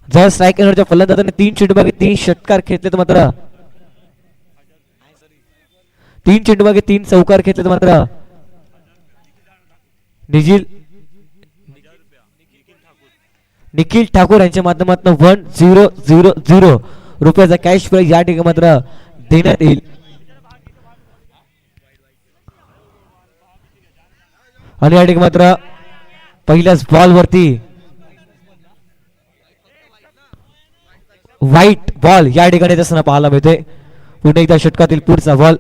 जर स्ट्राईक एनवरच्या फलंदाजाने 3 चेंडूमागे 3 षटकार घेतले तर मात्र 3 चेंडूमागे 3 चौकार घेतले तर मात्र निखिल ठाकूर यांच्या माध्यमातून 1000 रुपयाचा कॅश प्राइज या ठिकाणी मात्र देण्यात येईल. आणि या ठिकाणी मात्र पहिल्याच बॉल वरती व्हाईट बॉल या ठिकाणी असताना पाहायला मिळते. पुन्हा एकदा षटकातील पुढचा बॉल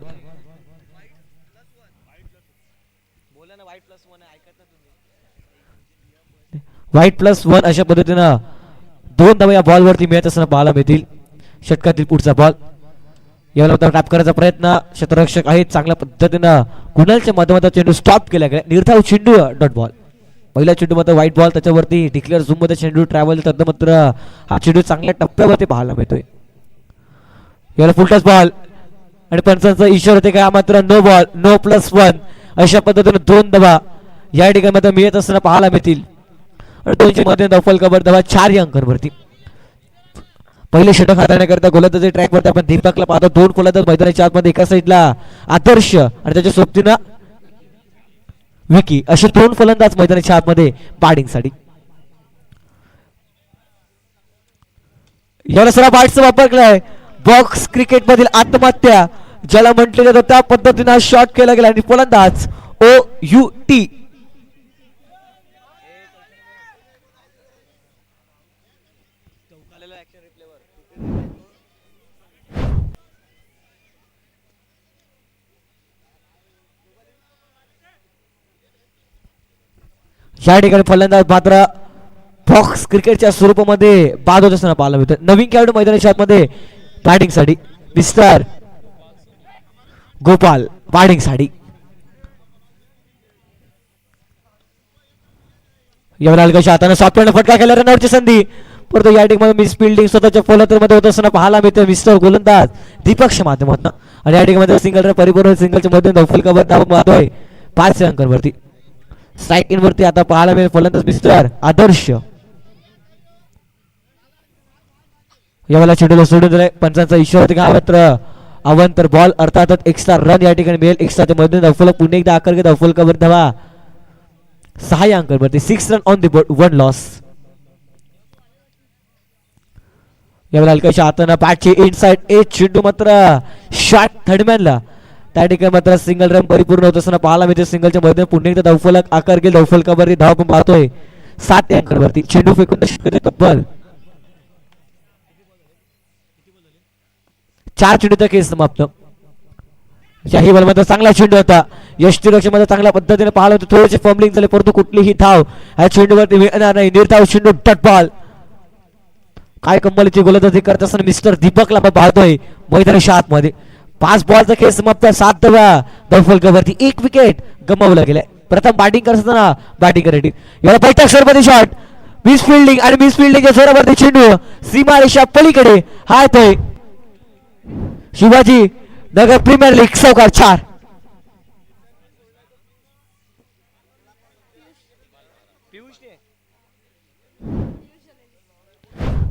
व्हाईट+1 अशा पद्धतीनं 2 धावा या बॉल वरती मिळत असताना पाहायला मिळतील. षटकातील पुढचा बॉल यावेळेला टॅप करायचा प्रयत्न क्षेत्ररक्षक आहेत. चांगल्या पद्धतीनं कुणालच्या माध्यमातून चेंडू स्टॉप केला गेला. निर्धाव चेंडू डॉट बॉल. पहिला चेंडू मात्र व्हाईट बॉल त्याच्यावरती डिक्लेअर झूम मध्ये चेंडू ट्रॅव्हल तर मात्र हा चेंडू चांगल्या टप्प्यावरती पाहायला मिळतोय. याला फुलटॉस बॉल आणि पंचांचा इशारा होते का मात्र नो बॉल नो+1 अशा पद्धतीने 2 धावा या ठिकाणी मात्र मिळत असताना पाहायला मिळतील. 200 मध्ये दफल कबर धावा 4 या अंकांवरती. पहिले षटक हाताळण्याकरता गोलंदाजी ट्रॅक वरती आपण दीपकला पाहतो. 2 फलंदाज मैदानाच्या आतमध्ये एका साईडला आदर्श आणि त्याच्या सोबतीनं विकी असे 2 फलंदाज मैदानाच्या आतमध्ये बॅटिंग साठी. याला सरा बॅटचा वापर केलाय. बॉक्स क्रिकेट मधील आत्महत्या ज्याला म्हटले जातं त्या पद्धतीने शॉट केला गेला आणि फलंदाज OUT या ठिकाणी फलंदाज मात्र बॉक्स क्रिकेटच्या स्वरूपामध्ये बाद होत असताना पाहायला मिळतं. नवीन खेळाडू मैदानाच्या आतमध्ये बॅटिंग साठी मिस्टर गोपाल बॅटिंग साठी. यावेळेला हलकाशा हाताने सॉफ्टवेअर फटका केला. रनआउटची संधी परंतु या ठिकाणी मिस फिल्डिंग स्वतःच्या फलंदाजीमध्ये होत असताना पाहायला मिळते मिस्टर गोलंदाज दीपकच्या माध्यमातून. आणि या ठिकाणी सिंगल परिपूर्ण सिंगलच्या मध्ये दफल कबर धावा मारतोय 5 अंकांवरती. स्ट्राईक इन वरती आता पाहायला मिळेल फलंदाज मिस्टर आदर्श. यावेळेला चेंडूला सोडून दिलाय. पंचांचा इशारा का मात्र अवंतर बॉल अर्थातच एक्स्ट्रा रन या ठिकाणी मिळेल. एक्स्ट्राच्या मध्ये दफल पुन्हा एकदा आकार घेत दफल कबर धावा 6 अंकांवरती. 6 run on the board 1 loss. यावेळेला हलकाशा हाताने बॅटची इनसाइड एज चेंडू मात्र शॉट थर्डमॅनला त्या ठिकाणी मात्र सिंगल रन परिपूर्ण होत असताना पाहायला मिळते. सिंगलच्या मध्ये पुन्हा एकदा दफलक आकार घेईल. दफल कबर धावा पण पाहतोय 7 अंकांवरती. चेंडू फेकून तब्बल 4 चेंडूचा खेळ समाप्त. शाही बॉलमध्ये चांगला चेंडू होता. यष्टीरक्षक मध्ये चांगल्या पद्धतीने पाहायला होतं. थोडेसे फंबलिंग झाले परंतु कुठलीही धाव या चेंडूवरती मिळणार नाही. निर्धाव चेंडू डॉट बॉल. काय कमालीची गोलंदाजी करत असताना मिस्टर दीपकला आपण पाहतोय मैदानाच्या आतमध्ये. 5 बॉलचा खेळ समाप्त. 7 धावा दफल कवरती. 1 विकेट गमावला गेलाय. प्रथम बॅटिंग करत असताना बॅटिंग करायची. याला बैठक सरपदी शॉट मिस फिल्डिंग आणि मिस फिल्डिंगच्या जोरावरती चेंडू सीमारेषा पलीकडे हायतोय. शिवाजी नगर प्रीमियर लीग चौकार 4.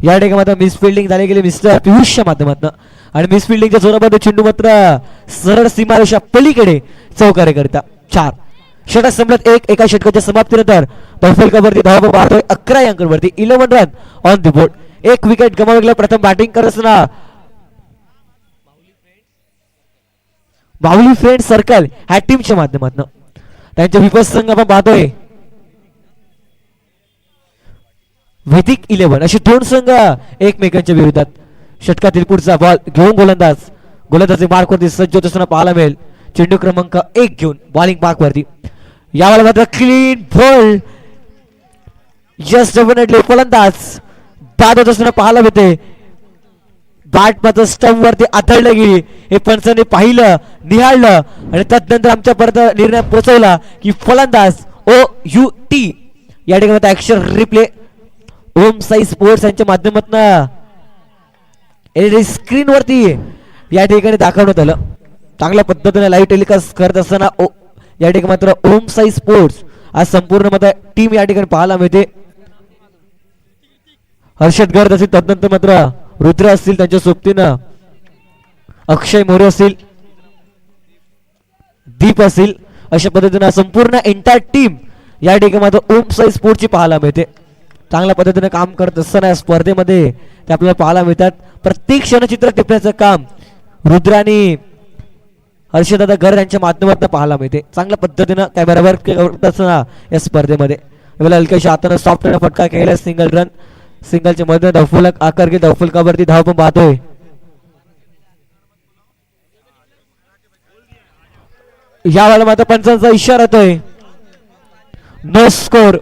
या ठिकाणी मिस फिल्डिंग झाली गेली मिस्टर पियुषच्या माध्यमातून आणि मिस फिल्डिंगच्या जोरामध्ये चेंडू मात्र सरळ सीमारेषा पलीकडे चौकारे करता 4. षटक संपल्यात 1. एका षटकाच्या समाप्तीनंतर दफल कवरती धावा पाहतोय 11 अंकांवरती. 11 run on the board. 1 wicket गमावला. प्रथम बॅटिंग करत असताना बाहुली फ्रेंड सर्कल ह्या टीमच्या माध्यमातून त्यांच्या विपक्ष संघ आपण पाहतोय वैदिक 11 असे 2 संघ एकमेकांच्या विरोधात. षटकातील पुढचा बॉल घेऊन गोलंदाजी मार्क वरती सज्ज होत असताना पाहायला मिळेल. चेंडू क्रमांक 1 घेऊन बॉलिंग मार्क वरती. यावेळेला मात्र क्लीन बॉल. यस डेफिनेटली फलंदाज बाद होत असताना पाहायला मिळते. बॅट मात्र स्टंप वरती आदळली गेली. हे पंचांनी पाहिलं निहाळलं आणि त्यानंतर आमच्या परत निर्णय पोहोचवला की फलंदाज OUT. या ठिकाणी ऍक्शन रिप्ले ओम साई स्पोर्ट्स यांच्या माध्यमातून एलईडी स्क्रीन वरती या ठिकाणी दाखवण्यात आलं. चांगल्या पद्धतीने लाईव्ह टेलिकास्ट करत असताना या ठिकाणी मात्र ओम साई स्पोर्ट्स आज संपूर्ण मध्ये टीम या ठिकाणी पाहायला मिळते. हर्षद गर्द असेल, तदनंतर मात्र रुद्र असतील, त्यांच्या सोबतीनं अक्षय मोरे असतील, दीप असतील, अशा पद्धतीनं संपूर्ण एंटायर टीम या ठिकाणी मात्र ओम साई स्पोर्टची पाहायला मिळते. चांगल्या पद्धतीने काम करत असताना या स्पर्धेमध्ये ते आपल्याला पाहायला मिळतात. प्रत्येक क्षणचित्र टिपण्याचं काम रुद्र आणि हर्षदादा गर्द यांच्या माध्यमातून पाहायला मिळते. चांगल्या पद्धतीनं कॅमेरावर करत असताना या स्पर्धेमध्ये हलक्याच्या हातानं सॉफ्ट फटका केला. सिंगल रन, सिंगलच्या मध्ये धावफलक आकार घेत धावफलकावरती धाव पण पाहतोय. यावेळेला मात्र पंचांचा इशारा येतोय, नो स्कोर.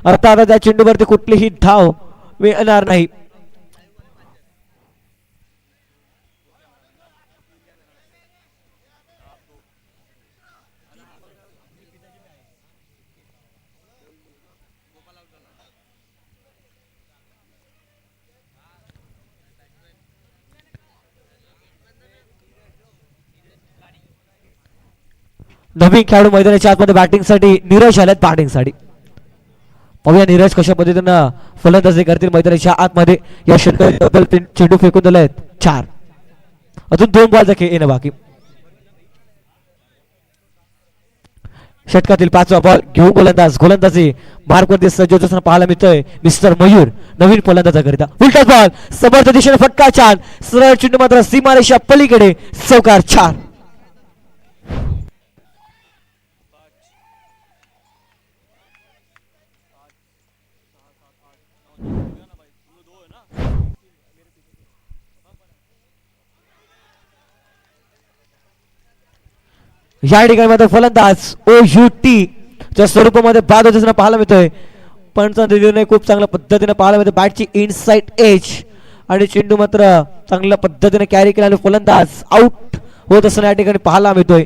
अर्थात त्या चेंडूवरती कुठलीही धाव मिळणार नाही. नवीन खेळाडू मैदानाच्या आतमध्ये बॅटिंगसाठी नीरज आल्यात बॅटिंगसाठी. पाहूया नीरज कशा पद्धतीनं फलंदाजी करतील मैदानाच्या आतमध्ये. या षटकात चेंडू फेकून दिले आहेत 4. अजून 2 बॉल येणं बाकी. षटकातील 5वा बॉल घेऊन गोलंदाजी मार्कवरती सज्ज होताना पाहायला मिळतोय मिस्टर मयूर. नवीन फलंदाजाकरिता उलटा बॉल, समर्थ दिशेने फटका, छान सरळ चेंडू मात्र सीमारेषा पलीकडे, चौकार 4. या ठिकाणी मात्र फलंदाज OUT च्या स्वरूपामध्ये बाद होताना पाहायला मिळतोय. पंचांचा निर्णय खूप चांगल्या पद्धतीने पाहायला मिळतो. बॅटची इनसाइड एज आणि चेंडू मात्र चांगल्या पद्धतीने कॅरी केला आणि फलंदाज आउट होत असताना या ठिकाणी पाहायला मिळतोय.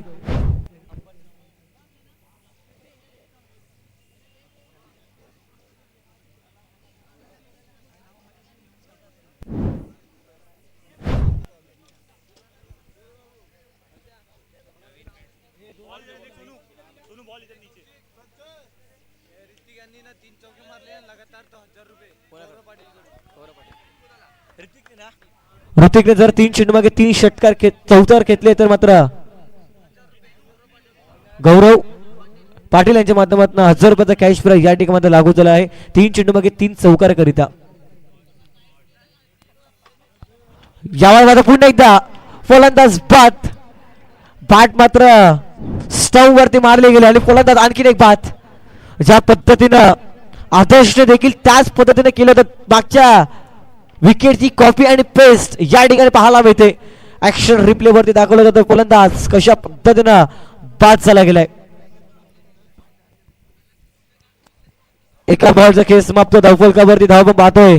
ऋतिकने जर 3 चेंडू मागे 3 षटकार चौकार घेतले तर मात्र गौरव पाटील यांच्या माध्यमातून 1000 रुपयाचा कॅश प्राइज या ठिकाणी लागू झाला आहे. 3 चेंडू मागे 3 चौकार करिता. यावर पुन्हा एकदा फलंदाज बॅट मात्र स्टंप वरती मारले गेले आणि फलंदाज आणखीन एक बाद. ज्या पद्धतीनं आदर्शने देखील त्याच पद्धतीने केलं तर मागच्या विकेटची कॉपी आणि पेस्ट या ठिकाणी पाहायला मिळते. ऍक्शन रिप्ले वरती दाखवलं जातं फलंदाज कशा पद्धतीनं बाद झाला गेलाय. एका बॉलचा खेळ समाप्त. धावफलकावरती धाव पण पाहतोय.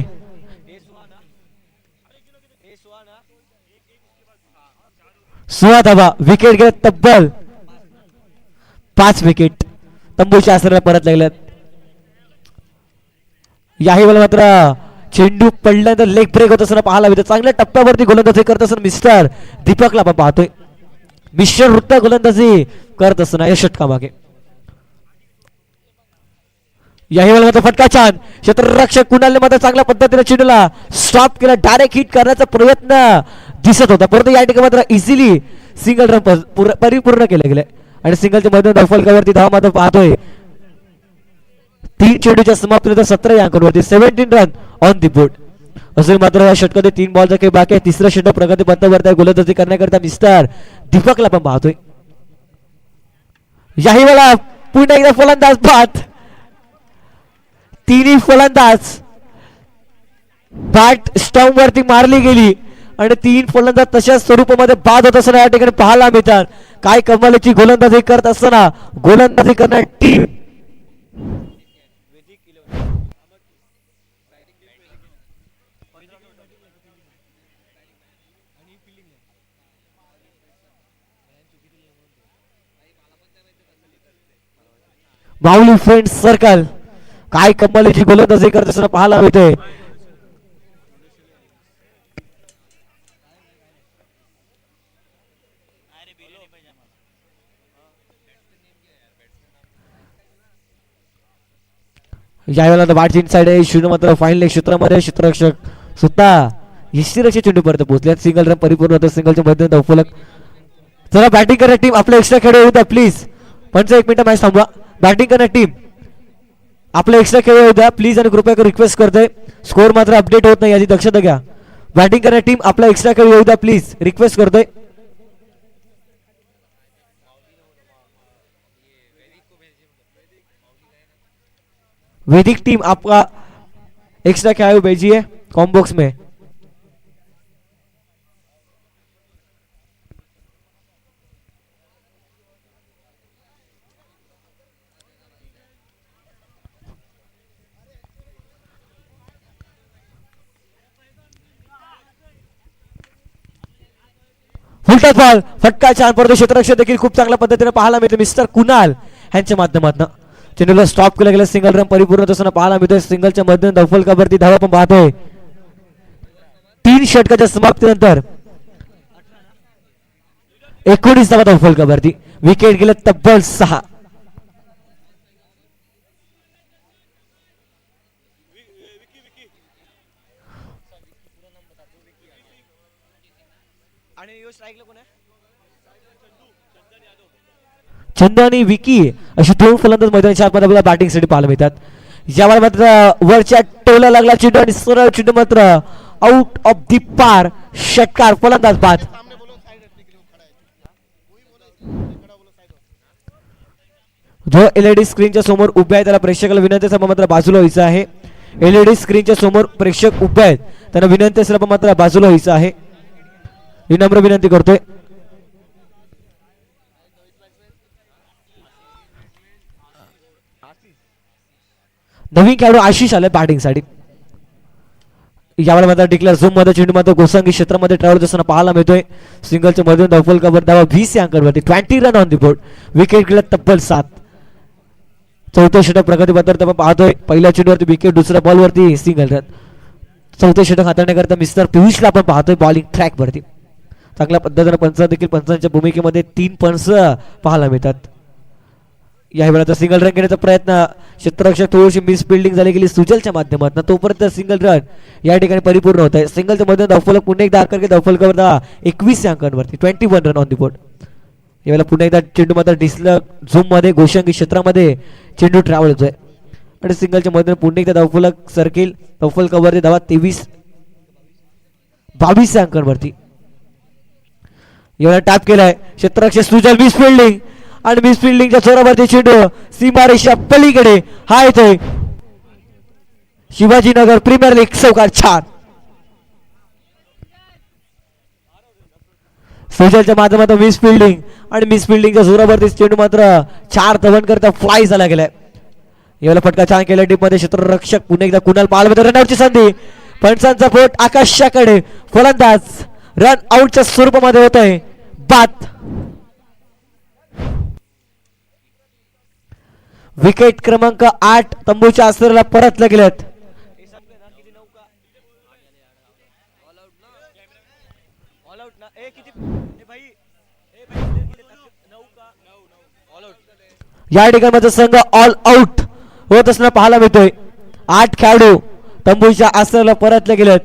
सोळा धावा. विकेट गेले तब्बल 5 विकेट तंबूच्या आसराला परत लागल्यात. याही वेळेला मात्र चेंडू पडल्यानंतर लेग ब्रेक होत असताना पाहायला मिळतं. चांगल्या टप्प्यावरती गोलंदाजी करत असताना मिस्टर दीपकला आपण पाहतोय. मिस्टर वृत्त गोलंदाजी करत असताना या षटकामागे. याही वेळेला मात्र फटका छान. क्षेत्ररक्षक कुणालने मात्र चांगल्या पद्धतीने चेंडूला स्टॉप केला. डायरेक्ट हिट करण्याचा प्रयत्न दिसत होता, परंतु या ठिकाणी मात्र इझिली सिंगल रन परिपूर्ण केले गेले आणि सिंगलच्या मध्ये धावफलकावरती धाव मात्र पाहतोय. 3 चेंडूच्या समाप्तीनंतर 17 अंकांवरती 17 रन ऑन दी बोर्ड. असेल मात्र या षटकामध्ये 3 बॉलचा खेळ बाकी आहे. तिसरा षटक प्रगती पंथावरती गोलंदाजी करण्याकरता मिस्टर दीपकला पण पाहतोय. याही वेळा पुन्हा एकदा फलंदाज बाद. तिन्ही फलंदाज बॅट स्टंप वरती मारली गेली आणि 3 फलंदाज तशाच स्वरूपामध्ये बाद होत असताना या ठिकाणी पाहायला मिळतात. काय कमालीची गोलंदाजी करत असताना गोलंदाजी करणारी टीम माऊली फ्रेंड सर्कल काय कमालीची गोलंदाजी करत असताना पाहायला मिळते. यावेळेला बॅट इनसाइड आहे. शून्य मात्र फाईन लेग क्षेत्रामध्ये क्षेत्ररक्षक सुद्धा यष्टीरक्षक चेंडूपर्यंत पोहोचले. सिंगल रन परिपूर्ण होतं. सिंगलच्या मध्ये धावफलक. चला बॅटिंग करणार टीम आपल्या एक्स्ट्रा खेळ येऊ द्या प्लीज. 1 मिनिट मॅच थांबवा. बॅटिंग करणार टीम आपल्या एक्स्ट्रा खेळ येऊ द्या प्लीज आणि कृपया रिक्वेस्ट करतोय. स्कोर मात्र अपडेट होत नाही याची दक्षता घ्या. बॅटिंग करणार टीम आपला एक्स्ट्रा खेळ येऊ द्या प्लीज रिक्वेस्ट करतोय. वैदिक टीम आपका एक्स्ट्रा खेल भेजिए कॉम बॉक्स में. फुलटॉस बॉल फटका छान पडतो. क्षेत्ररक्षक देखील खूप चांगल्या पद्धतीने पाहायला मिळते मिस्टर कुणाल यांच्या माध्यमातून. चेंडूला स्टॉप केला गेला. सिंगल रन परिपूर्ण होताना पाहायला मिळतोय. सिंगलच्या मधून धावफलकावरती धावा पण पाहतोय. 3 षटकाच्या समाप्तीनंतर 19 धावा धावफलकावरती. विकेट गेले तब्बल 6. चंदू आणि विकी अशी 2 फलंदाज मैदानाच्या आतमध्ये आपल्याला बॅटिंग साठी पाहायला मिळतात. यावर मात्र वरच्या टोला लागला चेंडू आणि सरळ चेंडू मात्र आउट ऑफ दी पार. षटकार फलंदाज बाद. जो एलईडी स्क्रीनच्या समोर उभे आहे त्याला प्रेक्षकाला विनंती आहे मात्र बाजूला व्हायचं आहे. एलईडी स्क्रीनच्या समोर प्रेक्षक उभे आहेत त्यांना विनंती आहे मात्र बाजूला व्हायचं आहे. विनम्र विनंती करतोय. नवीन खेळाडू आशिष आले बॅटिंग साठी. यावेळेला मात्र डिक्लेअर झूम मध्ये चेंडू मात्र गोसांगी क्षेत्रामध्ये ट्रॅव्हल असताना पाहायला मिळतोय. सिंगलच्या मधून धावफलकावर धावा 20 अंकांवरती. 20 run on the board. Wicket गेला तब्बल 7. चौथ्या षटक प्रगतीपत्र आपण पाहतोय. पहिल्या चेंडूवरती विकेट. दुसऱ्या बॉलवरती सिंगल रन. चौथे षटक हाताळण्याकरता मिस्टर पियुषला आपण पाहतोय बॉलिंग ट्रॅक वरती. चांगल्या पद्धतीने पंच देखील पंचांच्या भूमिकेमध्ये 3 पंच पाहायला मिळतात. या वेळेला सिंगल रन घेण्याचा प्रयत्न. क्षेत्ररक्षक थोडीशी मिस फिल्डिंग झाली गेली सुजलच्या माध्यमातून. तोपर्यंत सिंगल रन या ठिकाणी परिपूर्ण होत आहे. सिंगलच्या मध्ये धावफलक पुन्हा एकदा आकार धावफलकावर 21 अंकांवरती. 21 रन ऑन दी बोर्ड. यावेळेला पुन्हा एकदा चेंडू मात्र डिस्लक झूम मध्ये गोशांगी क्षेत्रामध्ये चेंडू ट्रॅव्हल होतोय आणि सिंगलच्या मध्ये पुन्हा एकदा धावफलक सर्किल धावफलकावरती धावा 22 अंकांवरती. यावेळेला टॅप केलाय क्षेत्ररक्षक सुजल. मिस फिल्डिंग आणि मिस फिल्डिंगच्या जोरावरती चेंडू सीमारेषा पलीकडे. हा येतोय शिवाजीनगर प्रीमियर लीग चौकार. छान सुजलच्या माध्यमातून मिस फिल्डिंग आणि मिस फिल्डिंगच्या जोरावरती चेंडू मात्र 4 धावन करता फ्लाय झाला गेलाय. यावेळेला फटका छान केला टीम मध्ये. क्षेत्ररक्षक पुन्हा एकदा कुणाल पाहायला रनआउटची संधी. पंचांचा बोट आकाशाकडे. फलंदाज रन आउटच्या स्वरूपामध्ये होत आहे बाद. विकेट क्रमांक 8 तंबूच्या आसराला परतले गेलेत. या ठिकाणी माझा संघ ऑल आउट होत असताना पाहायला मिळतोय. 8 खेळाडू तंबूच्या आसराला परतले गेलेत.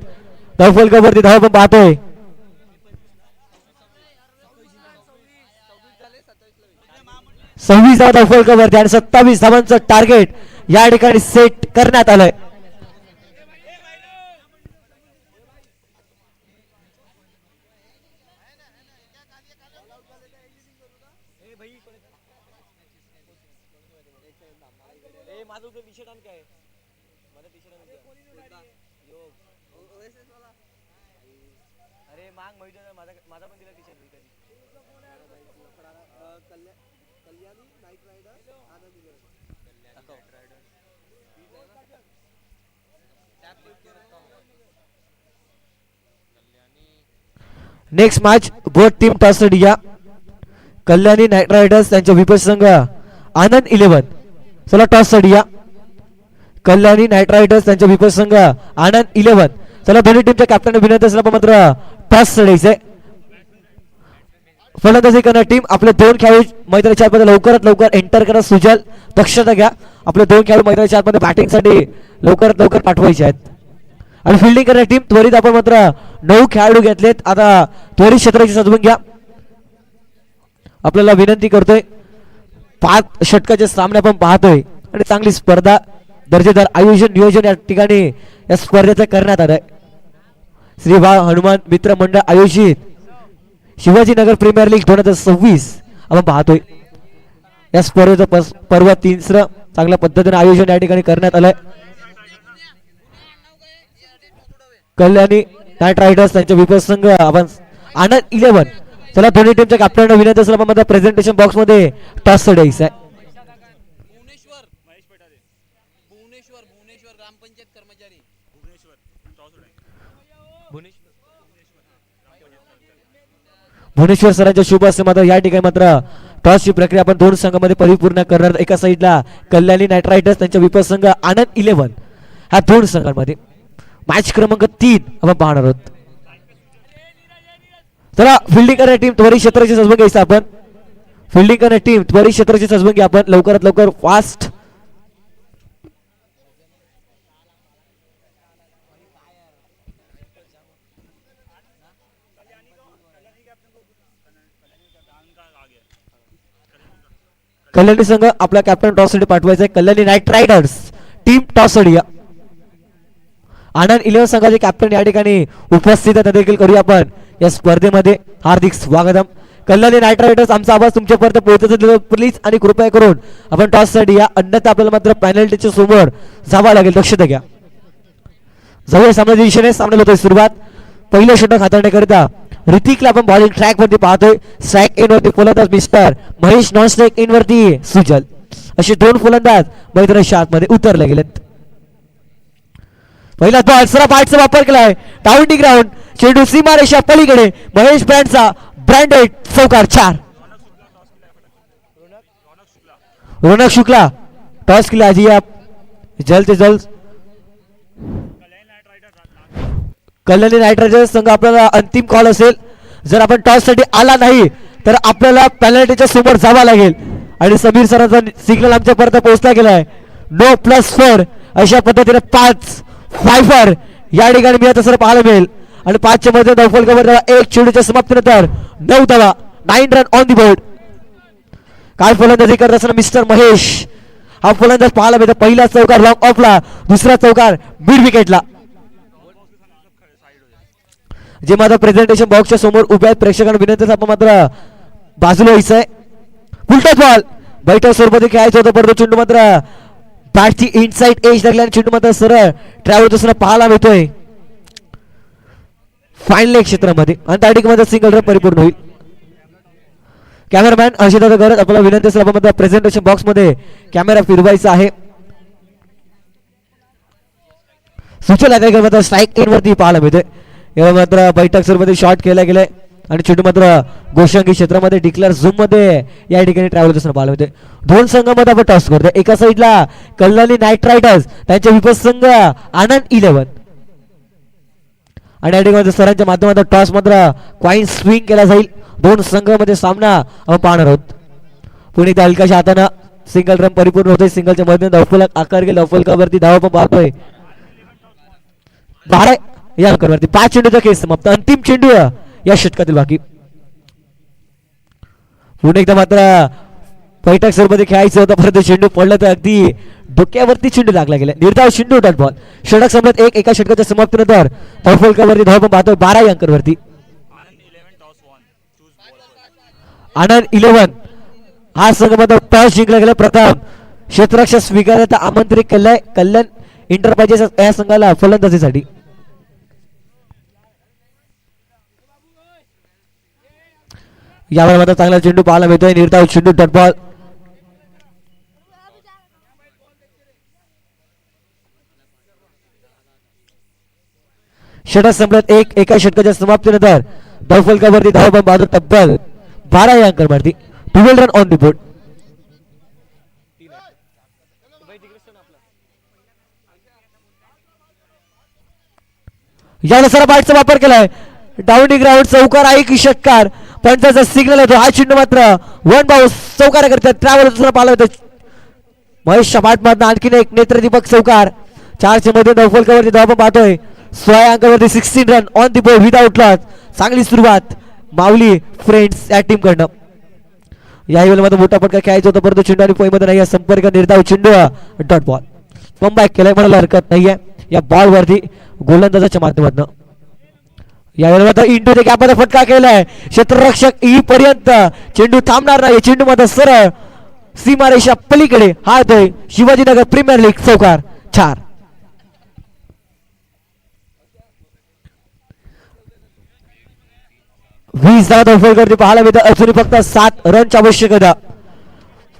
धावफलकावरती धाव पण पाहतोय. 26 धावा धावफलकावरती आणि 27 धावांचं टार्गेट या ठिकाणी सेट करण्यात आलंय. Next match both team toss या. कल्याणी नाईट रायडर्स यांच्या विपक्ष संघ आनंद 11. चला टॉस या. कल्याणी नाईट रायडर्स यांच्या विपक्ष संघ आनंद 11. चला दोन्ही टीमच्या कॅप्टन विनंती असला मात्र टॉस सोडायचंय. फलंदाजी करणार टीम आपले दोन खेळाडू मैदानाच्या आतमध्ये लवकरात लवकर एंटर करा. सुजल दक्षता घ्या. आपले दोन खेळाडू मैदानाच्या आतमध्ये बॅटिंगसाठी लवकरात लवकर पाठवायचे आहेत. आणि फिल्डिंग करणार टीम त्वरित आपण मात्र 9 खेळाडू घेतलेत. आता त्वरित क्षेत्राची सजवून घ्या. आपल्याला विनंती करतोय 5 षटकाचे सामने आपण पाहतोय आणि चांगली स्पर्धा दर्जेदार आयोजन नियोजन या ठिकाणी या स्पर्धेचं करण्यात आलंय. श्री बा हनुमान मित्र मंडळ आयोजित शिवाजीनगर प्रीमियर लीग 2026 आपण पाहतोय. या स्पर्धेचं पर्व 3 चांगल्या पद्धतीने आयोजन या ठिकाणी करण्यात आलंय. कल्याणी नाईट रायडर्स त्यांच्या विपक्ष संघ आपण आनंद 11. चला दोन्ही टीमच्या कॅप्टनला विनंती असेल आपण प्रेझेंटेशन बॉक्स मध्ये टॉस द्यायचा आहे. भुवनेश्वर सरांच्या शुभ हस्ते मात्र या ठिकाणी मात्र टॉसची प्रक्रिया आपण 2 संघामध्ये परिपूर्ण करणार. एका साईडला कल्याणी नाईट रायडर्स त्यांच्या विपक्ष संघ आनंद 11. ह्या 2 संघांमध्ये मॅच क्रमांक 3 आपण पाहणार आहोत. चला फिल्डिंग करणारी टीम त्वरित क्षेत्राची सजवून घ्यायचं आपण. फिल्डिंग करणारी टीम त्वरित क्षेत्राची सजवून घ्या आपण लवकरात लवकर फास्ट. कल्याणी संघ आपला कॅप्टन टॉस साठी पाठवायचा आहे. Kalyani night riders team toss साठी या. आनंद 11 संघाचे कॅप्टन या ठिकाणी उपस्थित आहेत. देखील करूया आपण या स्पर्धेमध्ये हार्दिक स्वागतम. कल्याणी नाईट रायडर्स आमचा आवाज तुमच्यापर्यंत पोहोचत प्लीज आणि कृपया करून आपण टॉस साठी या. अन्यथा आपल्याला मात्र पेनल्टीच्या समोर जावं लागेल. दक्षता घ्या. जवळ सामन्याच्या दिशेने सामना होतोय सुरुवात. पहिलं षटक हाताळण्याकरिता ऋतिकला आपण बॉलिंग ट्रॅक वरती पाहतोय. स्ट्राईक इन वरती फलंदाज mister Mahesh, non strike in वरती सुजल. असे 2 फलंदाज मैदानाच्या आतमध्ये उतरले गेलेत. पहिला बॉल सरा बॅटचा वापर केलाय. डाऊन ग्राउंड चेंडू सीमारेषा पलीकडे महेश ब्रँडचा ब्रँडेड चौकार 4. रोनक शुक्ला टॉस केला. आजी आप जल्द से जल्द कल्याणी नाईट रायडर्स संघ आपल्याला अंतिम कॉल असेल. जर आपण टॉस साठी आला नाही तर आपल्याला पेनल्टीच्या समोर जावं लागेल. आणि समीर सरांचा सिग्नल आमच्यापर्यंत पोहोचला गेलाय. नो +4 अशा पद्धतीने 5 फायफर या ठिकाणी मिळत असं पाहायला मिळेल. आणि 5च्या मध्ये धावफल कव्हर झाला. 1 चेंडूच्या समाप्तीनंतर 9 धावा, 9 रन ऑन दी बोर्ड. काय फलंदाजी करत असताना मिस्टर महेश हा फलंदाज पाहायला मिळतो. पहिला चौकार लॉंग ऑफला, दुसरा चौकार मिड विकेटला. जे मात्र प्रेझेंटेशन बॉक्सच्या समोर उभ्या आहेत प्रेक्षकांना विनंती आपण मात्र बाजूला व्हायचं आहे. उलटा बॉल बैठक स्वरूपात खेळायचं होतं परंतु चेंडू मात्र बॅटची इनसाइड एज लागल्याने चेंडू मात्र सरळ ट्रॅव्हल दुसरा पाहायला मिळतोय फायनल क्षेत्रामध्ये. आणि त्या ठिकाणी सिंगल रन परिपूर्ण होईल. कॅमेरामॅन हर्षित गरज आपल्याला विनंती असेल आपण मात्र प्रेझेंटेशन बॉक्स मध्ये कॅमेरा फिरवायचा आहे. सुचल मात्र स्ट्राईक इन वरती पाहायला मिळतोय. यावेळी मात्र बैठक स्वरूपात शॉट केला गेलाय आणि चेंडू मात्र गोशांगी क्षेत्रामध्ये डिक्लेअर झूम मध्ये या ठिकाणी ट्रॅव्हल असणं पाहायला मिळते. 2 संघामध्ये आपण टॉस करतोय. एका साईडला कल्याणी नाईट रायडर्स त्यांच्या विपक्ष संघ आनंद 11. आणि या ठिकाणी सरांच्या माध्यमातून टॉस मात्र क्वाईन स्विंग केला जाईल. 2 संघामध्ये सामना आपण पाहणार आहोत. पुणे त्या हलकाच्या हाताने सिंगल रन परिपूर्ण होतोय. सिंगलच्या मध्ये धावफलक आकार गेला. धावफलकावरती धाव पण पाहतोय 12 या अंकावरती. 5 चेंडूचा केस समाप्त. अंतिम चेंडू या षटकातील बाकी. पुणे एकदा मात्र बैठक स्वरूपात खेळायचं होतं परंतु चेंडू पडला तर अगदी डोक्यावरती चेंडू लागला गेला. निर्धाव चेंडू डॉट बॉल. षटक संपत एका षटकाच्या समाप्तीनंतर धावफलकावरती धाव पण पाहतोय 12 या अंकावरती. आनंद 11 हा संघ मात्र टॉस जिंकला गेला. प्रथम क्षेत्ररक्षक स्वीकारण्यात आमंत्रित केलंय कल्याण इंटरप्राइजेस या संघाला फलंदाजीसाठी. यावर मात्र चांगला चेंडू पाहायला मिळतोय. निर्धाव चेंडू डॉट बॉल. षटक संपल्यात एका षटकाच्या समाप्तीनंतर धावफलकावरती धाव पण पाहतो तब्बल 12 या अंकावरती. 12 रन ऑन द बोर्ड. यानुसार बॅटचा वापर केलाय. डाऊन ग्राउंड चौकार आहे की षटकार पंचाचा सिग्नल येतो हा चेंडू मात्र वन बाउस चौकार करतात ट्रॅव्हल दुसरा पाहिला होता महेश पाठमधनं आणखीन एक नेत्रदीपक चौकार 4 मध्ये नौफलकावरती धाव पाहतोय 16 अंकावरती 16 run on the ball without loss चांगली सुरुवात माऊली फ्रेंड्स या टीम कडनं या मध्ये मोठा फटका खेळायचा होता परंतु चेंडू आणि पोईमध्ये नाही संपर्क निर्धाव चेंडू डॉट बॉल कम बॅक केलाय म्हणायला हरकत नाहीये या बॉल वरती गोलंदाजाच्या माध्यमातून यावेळेला इंटू ते गॅपमध्ये फटका केलाय क्षेत्ररक्षक ई पर्यंत चेंडू थांबणार नाही चेंडू मध्ये सरळ सीमारेषा पलीकडे हा येतोय शिवाजीनगर प्रीमियर लीग चौकार 4 20 धावा फलकरती पाहायला मिळतं अजूनही फक्त 7 रनची आवश्यकता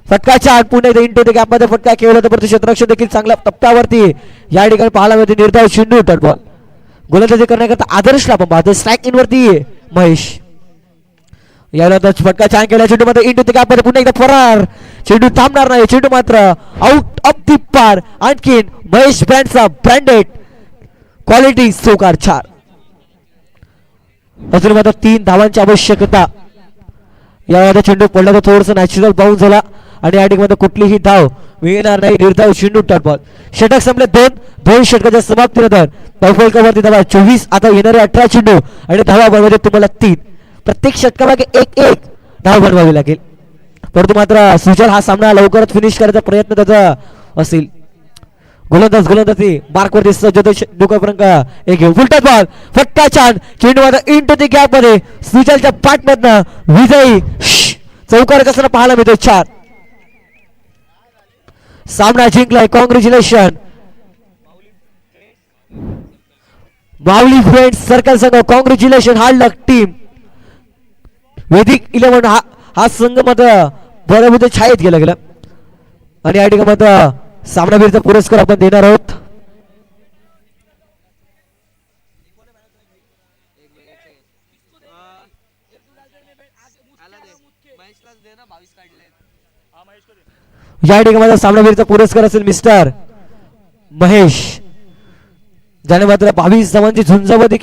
फटका 4 पुन्हा इंटू ते गॅपमध्ये फटका केला होता परंतु क्षेत्ररक्षक देखील चांगल्या टप्प्यावरती या ठिकाणी पाहायला मिळते निर्धाव चेंडू डॉट बॉल गोलंदाजी करण्याकरता आदर्शला पण पाहतो स्ट्राईक इन वरती महेश यानंतर फटका छान केला चेंडू मध्ये इंटू ते गॅपमध्ये पुन्हा एकदा फरार चेंडू थांबणार नाही चेंडू मात्र आउट ऑफ दी पार आणखीन महेश ब्रँडचा ब्रँडेड क्वालिटी चौकार 4 अजून मात्र 3 धावांची आवश्यकता यामध्ये चेंडू पडला तर थोडस नॅचरल बाउन्स झाला आणि या ठिकाणी कुठलीही धाव मिळणार नाही निर्धाव चेंडू डॉट बॉल षटक संपले 2 षटकाच्या समाप्तीनंतर धावफलकावरती धावा 24 आता येणारे 18 चेंडू आणि धावा बनवायचे तुम्हाला 3 प्रत्येक षटकामागे 1-1 धाव बनवावी लागेल परंतु मात्र सुजल हा सामना लवकरच फिनिश करायचा प्रयत्न त्याचा असेल गोलंदाजी मार्कवरती सज्ज डोकापर्यंत एक घेऊन फुलटॉस बॉल फटका छान चेंडू मध्ये इंटू दी गॅप मध्ये सुजलच्या पाठमधनं विजयी चौकार कसं पाहायला मिळतो 4 सामना जिंकलाय कॉंग्रॅच्युलेशन माऊली फ्रेंड्स सर्कल संघ कॉंग्रॅच्युलेशन हार्ड लक टीम वेदिक 11 हा संघ मध्ये बरोबर छायेत गेला आणि या ठिकाणी मध्ये सामनावीरचा पुरस्कार आपण देणार आहोत या ठिकाणी सामनावीरचा पुरस्कार असेल मिस्टर महेश ज्याने मात्र 22 धावांची झुंजावधी